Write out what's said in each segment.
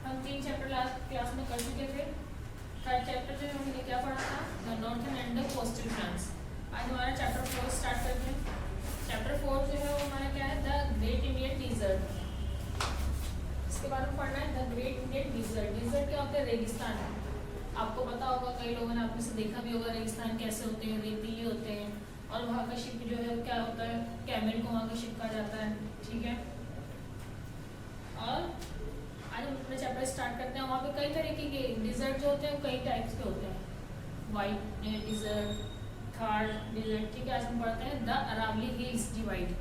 हम 3 chapter last class में कर चुके थे। थर्ड चैप्टर में हमने क्या पढ़ा था, the northern and the coastal France. आज हमारा चैप्टर 4 स्टार्ट करते हैं। चैप्टर 4 जो है वो हमारा क्या है, द ग्रेट इंडियन डिजर्ट। इसके बारे में पढ़ना है, the great Indian desert. Desert क्या होता है, रेगिस्तान। आपको पता होगा, कई लोगों ने आप में से देखा भी होगा रेगिस्तान कैसे होते हैं, रेतीले होते हैं। और वहाँ का शिप जो है क्या होता है, कैमल को वहाँ का शिप कहा जाता है। ठीक है, और आज हम अपना चैप्टर स्टार्ट करते हैं। वहाँ पे कई तरीके के डिजर्ट जो होते हैं कई टाइप्स के होते हैं, वाइट डिजर्ट, थार डिजर्ट। ठीक है, आज हम पढ़ते हैं द अरावली हिल्स डिवाइड।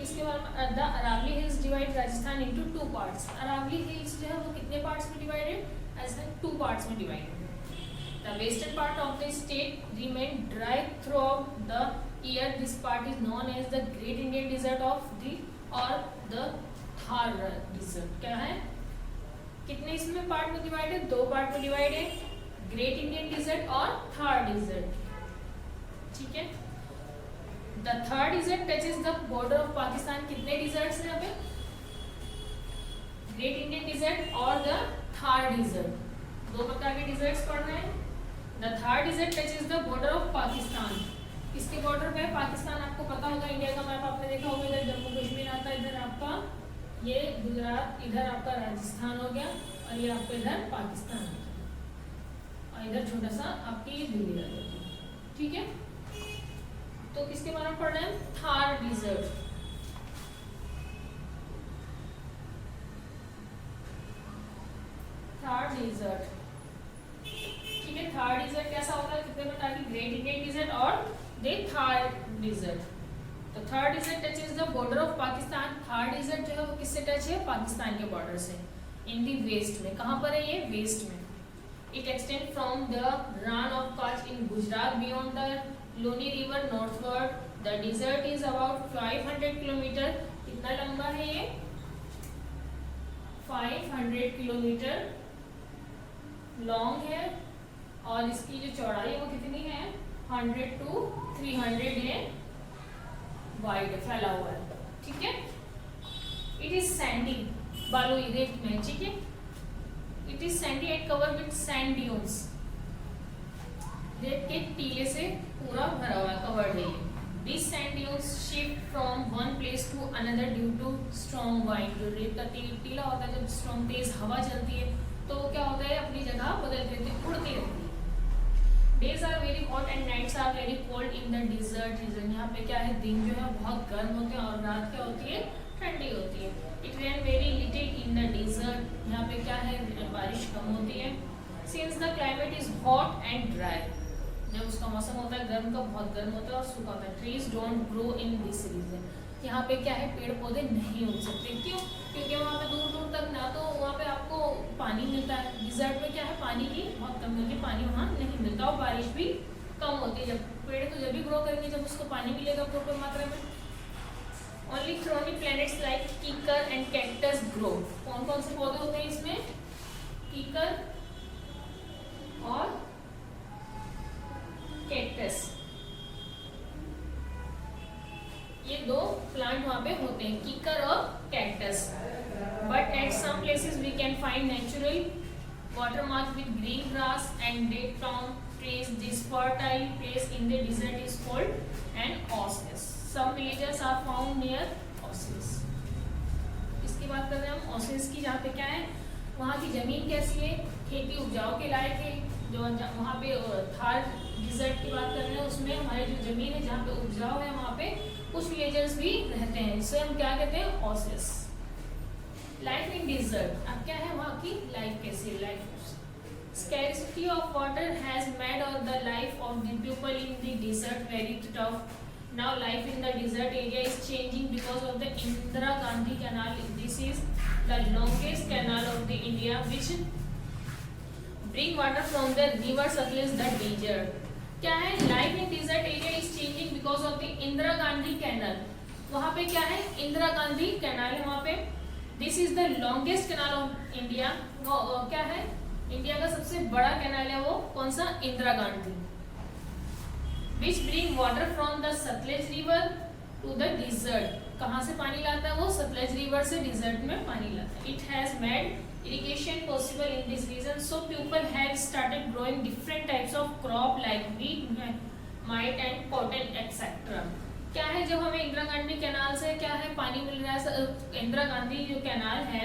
इसके बारे में, the Aravalli hills divide Rajasthan into 2 parts. Aravalli hills जो है वो कितने पार्ट्स में डिवाइडेड, राजस्थान 2 पार्ट्स में divided. The western part of the state remained dry throughout the year. This part is known as the Great Indian Desert of the or the Thar Desert. क्या है, कितने इसमें पार्ट में divided, 2 part में divided, great Indian desert और Thar desert. ठीक है, the Thar desert touches the border of Pakistan. कितने डिजर्ट्स हैं यहाँ पे, ग्रेट इंडियन डिजर्ट और द थार डिजर्ट, 2 प्रकार के डिजर्ट्स पढ़ना है। The Thar desert touches the border of Pakistan. इसके बॉर्डर पे पाकिस्तान, आपको पता होगा, इंडिया का मैप आपने देखा होगा, इधर जम्मू कश्मीर आता है, इधर आपका ये गुजरात, इधर आपका राजस्थान हो गया, और ये आपका इधर पाकिस्तान आ गया, और इधर छोटा सा आपकी ये दिल्ली आ जाती है। ठीक है, तो किसके बारे में पढ़ रहे हैं, थार डिजर्ट। थार डिजर्ट, ठीक है। थार डिजर्ट कैसा होता है, कितने प्रकार की, ग्रेट इंडियन डिजर्ट और दे थार डिजर्ट। तो Thar desert touches the border of Pakistan. Thar desert जो है वो किससे टच है, पाकिस्तान के बॉर्डर से, इन दी वेस्ट में। कहाँ पर है ये, वेस्ट में। It extend from the run of Kutch in Gujarat beyond the Loni river northward. The desert is about 500 kilometre. कितना लंबा है ये, 500 किलोमीटर लॉन्ग है, और इसकी जो चौड़ाई है वो कितनी है, 100 to 300 है, वाइड फैला हुआ है। ठीक है, इट इज सैंडी, बालू रेत में। ठीक है, it is Sandy and cover with sand dunes. रेत के टीले से पूरा भरा हुआ है, कवर्ड है ये। These sand dunes shift from one place to another due to strong wind. जो रेत का टीला होता है, जब स्ट्रॉन्ग तेज हवा चलती है तो क्या होता है, अपनी जगह बदलती रहती है, उड़ती रहती है। Days are very hot and nights are very cold in the desert region. यहाँ पे क्या है, दिन जो है बहुत गर्म होते हैं और रात क्या होती है, ठंडी होती है। It rain very little in the desert. यहाँ पे क्या है, बारिश कम होती है। Since the climate is hot and dry. जब उसका मौसम होता है गर्म का, बहुत गर्म होता है और सूखा होता है। Trees don't grow in this region. यहाँ पे क्या है, पेड़ पौधे नहीं उग सकते। क्यों, क्योंकि वहाँ पे दूर दूर तक ना तो वहाँ पे आपको पानी मिलता है। डिजर्ट में क्या है, पानी की बहुत कमी होती है, पानी वहाँ नहीं मिलता, और बारिश भी कम होती है। जब पेड़ तो जब भी ग्रो करेंगे जब उसको पानी मिलेगा प्रॉपर मात्रा में। ओनली थ्रोनी प्लैनेट्स लाइक कीकर एंड कैक्टस ग्रो। कौन कौन से पौधे होते हैं इसमें, कीकर और कैक्टस, ये 2 प्लांट वहाँ पे होते हैं, कीकर और cactus. But at some places we can find natural watermark with green grass and dead palm trees. This fertile place in the desert is called an oasis. Some villages are found near oasis. इसकी बात कर रहे हैं हम oasis की, जहाँ पे क्या है, वहाँ की जमीन कैसी है, खेती उपजाऊ के लायक है। जो वहाँ पे थार डिजर्ट की बात कर रहे हैं, उसमें हमारी जो जमीन है जहाँ पे उपजाऊ है, वहाँ पे कुछ विलेजर्स भी रहते हैं, जिसे हम क्या कहते हैं, ओसिस। लाइफ इन डिजर्ट, अब क्या है वहाँ की लाइफ कैसी, life scarcity of water has made और the life of the people in the desert very tough. Now life in the desert area is changing because of the Indira Gandhi canal. This is the longest canal of the India which bring water from the river Sutlej the desert. क्या है, life in desert area is changing because of the Indira Gandhi canal. वहाँ पे क्या है, Indira Gandhi canal है वहाँ पे। This is the longest canal of India. क्या है, इंडिया का सबसे बड़ा कैनाल है वो, कौन सा, Indira Gandhi. Which bring water from the Sutlej river to the desert. कहाँ से पानी लाता है वो? सतलज रिवर से डिजर्ट में पानी लाता है। It has made irrigation possible in this region, so people have started growing different types of crop like wheat, mite and cotton etc. क्या है, जब हमें इंदिरा गांधी कैनाल से क्या है पानी मिल रहा है, इंदिरा गांधी जो कैनाल है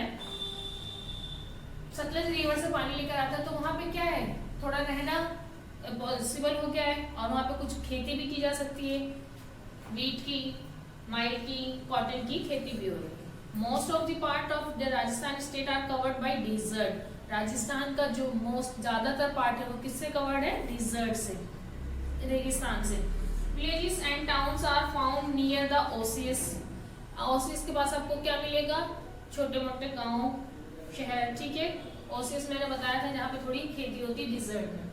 सतलज रिवर से पानी लेकर आता है, तो वहाँ पे क्या है, थोड़ा रहना पॉसिबल हो गया है और वहाँ पे कुछ खेती भी की जा सकती है, वीट की, माइट की, कॉटन की खेती भी हो रही है। Most of the part of the Rajasthan state are covered by desert. Rajasthan का जो मोस्ट ज्यादातर पार्ट है वो किससे कवर्ड है? डिजर्ट से, रेगिस्तान से। Villages and towns are found near the oases. Oases के पास आपको क्या मिलेगा? छोटे मोटे गांव, शहर, ठीक है। ओसियस मैंने बताया था जहाँ पे थोड़ी खेती होती है डिजर्ट में।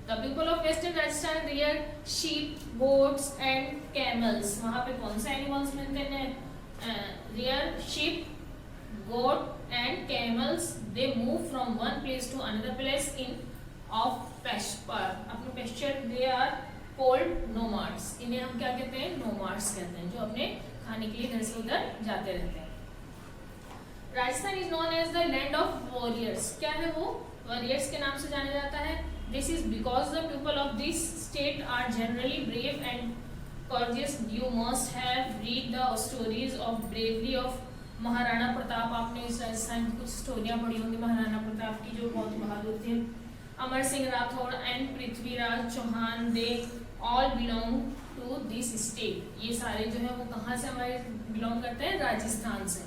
The people of western Rajasthan rear sheep, goats and camels. वहाँ पे कौन से एनिमल्स मिलते हैं? Rear sheep, goat and camels. They move from one place to another place in of pasture. अपने pasture they are called nomads. इन्हें हम क्या कहते हैं? nomads कहते हैं, जो अपने खाने के लिए इधर से उधर जाते रहते हैं। Rajasthan is known as the land of warriors. क्या है वो? warriors के नाम से जाना जाता है। This is because the people of this state are generally brave and courageous. You must have read the stories of bravery of Maharana Pratap. आपने इस राजस्थान की कुछ स्टोरियां पढ़ी होंगी महाराणा प्रताप की, जो बहुत बहादुर थे। Amar Singh Rathore and Prithviraj Chauhan, they all belong to this state. ये सारे जो है वो कहाँ से हमारे बिलोंग करते हैं? राजस्थान से।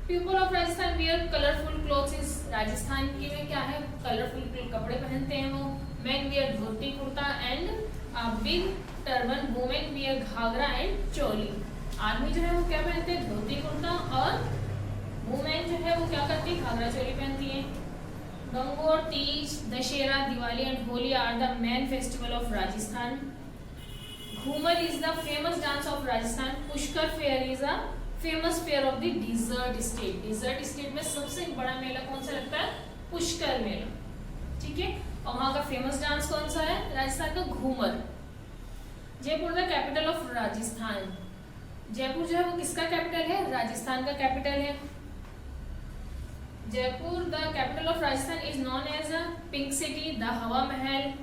People of Rajasthan wear colourful clothes. Rajasthan के में क्या है? कलरफुल कपड़े पहनते हैं वो। Man wear dhoti kurta and big turban. Women wear ghagra and choli. आदमी जो है वो क्या पहनते हैं? धोती कुर्ता, और वुमेन जो है वो क्या करती है? घाघरा चोली पहनती है। Gangaur, Teej, Dussehra, Diwali and Holi are the main festival of Rajasthan. Ghoomar is the famous dance of Rajasthan. Pushkar fair is a famous fair of the desert state. Desert state में सबसे बड़ा मेला कौन सा लगता है? पुष्कर मेला, ठीक है। और वहाँ का फेमस डांस कौन सा है? राजस्थान का Ghoomar. Jaipur the capital of Rajasthan. Jaipur जो है वो किसका कैपिटल है? राजस्थान का कैपिटल है। Jaipur the capital of Rajasthan is known as a pink city. The Hawa Mahal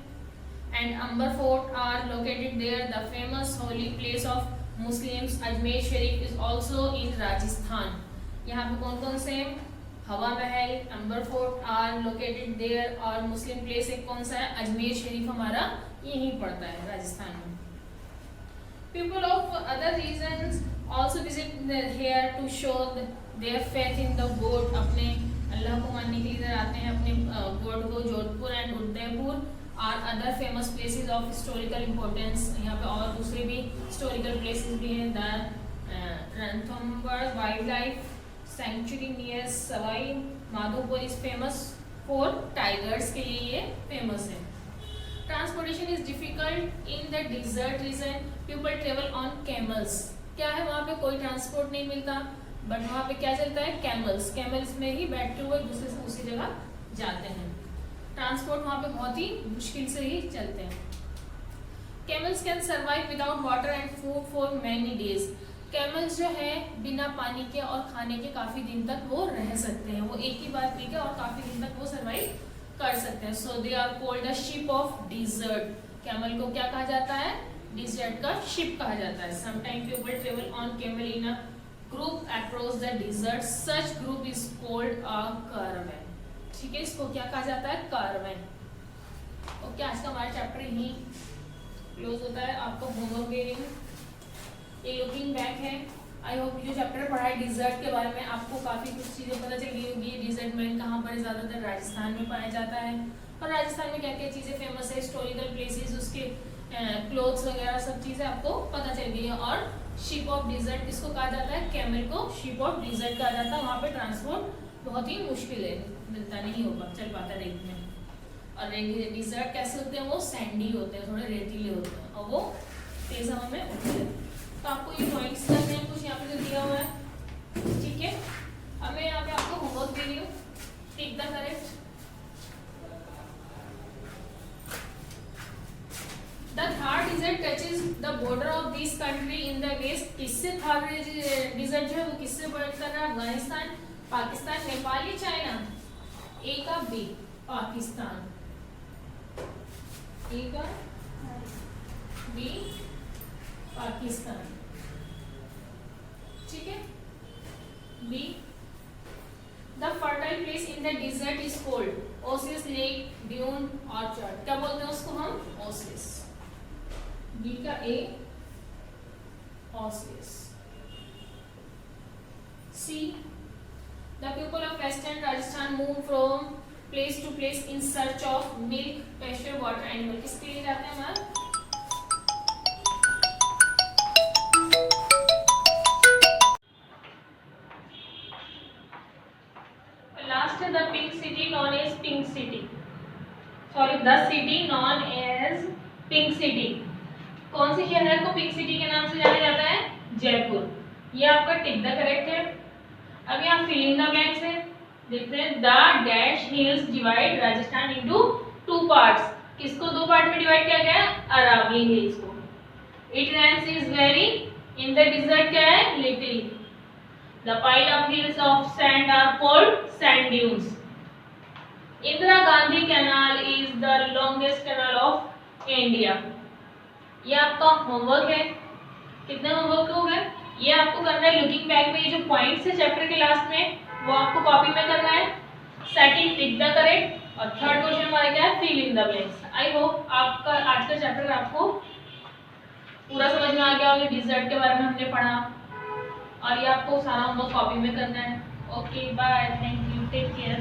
and Amber fort are located there. The famous holy place of Muslims Ajmer Sharif is also in Rajasthan. यहाँ पे कौन कौन से? Hawa Mahal, Amber fort are located there, और मुस्लिम प्लेस एक कौन सा है? अजमेर शरीफ हमारा यहीं पड़ता है राजस्थान में। People of other regions also visit here to show their faith in the God. अपने अल्लाह को मानने के लिए इधर आते हैं, अपने गॉड को। Jodhpur and Udaipur are other famous places of historical importance. यहाँ पे और दूसरे भी हिस्टोरिकल प्लेसेस भी हैं। The Ranthambore wildlife sanctuary near Sawai Madhopur is famous for tigers के लिए ये फेमस है। Transportation is difficult in the desert region. People travel on camels. क्या है, वहाँ पे कोई ट्रांसपोर्ट नहीं मिलता, बट वहाँ पे क्या चलता है? कैमल्स। कैमल्स में ही बैठते हुए दूसरे से दूसरी जगह जाते हैं। ट्रांसपोर्ट वहाँ पे बहुत ही मुश्किल से ही चलते हैं। Camels can survive without water and food for many days. Camels जो है बिना पानी के और खाने के काफी दिन तक वो रह सकते हैं। वो एक ही बार पी के और काफी दिन तक वो सर्वाइव कर सकते हैं। So they are called the ship of desert. Camel को क्या कहा जाता है? डिजर्ट का शिप कहा जाता है। Sometime people travel on camel in a group across the desert. Such group is called a caravan. ठीक है, इसको क्या कहा जाता है? कारवैन। ओके, आज का हमारा चैप्टर यही क्लोज होता है। आपको होमवर्क दे रही हूँ, ये लुकिंग बैक है। आई होप जो चैप्टर पढ़ा है डिजर्ट के बारे में आपको काफ़ी कुछ चीज़ें पता चली होगी। डिजर्ट में कहाँ पर ज़्यादातर राजस्थान में पाया जाता है, और राजस्थान में क्या क्या चीज़ें फेमस है, हिस्टोरिकल प्लेसेस, उसके क्लोथ्स वगैरह सब चीज़ें आपको पता चल गई है। और शिप ऑफ डिजर्ट किसको कहा जाता है? कैमल को शिप ऑफ डिजर्ट कहा जाता है। वहाँ पर ट्रांसपोर्ट बहुत ही मुश्किल है, मिलता नहीं होगा, चल पाता रेत में। और डिजर्ट कैसे होते हैं? वो सैंडी होते हैं, थोड़े रेतीले होते हैं, और वो तेज हवा में उड़ते हैं। तो आपको ये पॉइंट्स करने हैं कुछ यहाँ पे जो दिया हुआ है, ठीक है। अब मैं यहाँ पे आपको होमवर्क दे रही हूँ, tick the correct. The Thar desert desert touches the border of this country in the west. किससे थार डिजर्ट जो है वो किससे बॉर्डर कर रहा है? अफगानिस्तान, पाकिस्तान, नेपाल या चाइना? ए का बी, पाकिस्तान। ए का बी, पाकिस्तान। ठीक है। B, the fertile place in the desert is called. Oasis, lake, dune, orchard. क्या बोलते हैं उसको हम? ओसिस। बी का A, oasis. C, the people of western Rajasthan move from place to place in search of milk, pasture, water, animal. किसके लिए जाते हैं हमारे? लास्ट है the pink city known as pink city, sorry the city known as pink city. कौन सी शहर को पिंक सिटी के नाम से जाना जाता है? जयपुर। ये आपका टिक द करेक्ट है। अब यहाँ फिलिंग द ब्लैंक्स है। देखते हैं the dash hills divide Rajasthan into two parts. किसको दो पार्ट में डिवाइड किया गया है? अरावली हिल्स को। It rains is very, in the desert क्या है? Little. The pile of hills of sand are called sand dunes. Indira Gandhi Canal is the longest canal of India. ये आपका होमवर्क है। कितने होमवर्क हो गए? ये आपको करना है लुकिंग बैक में। ये जो पॉइंट्स है चैप्टर के लास्ट में वो आपको कॉपी में करना है। सेकंड टिक द करेक्ट और थर्ड क्वेश्चन हमारा क्या है? Fill in the blanks. I hope आपका आज का चैप्टर आपको पूरा समझ में आ गया होगा। डिजर्ट के बारे में हमने पढ़ा और ये आपको सारा होमवर्क कॉपी में करना है। Okay bye, thank you, take care.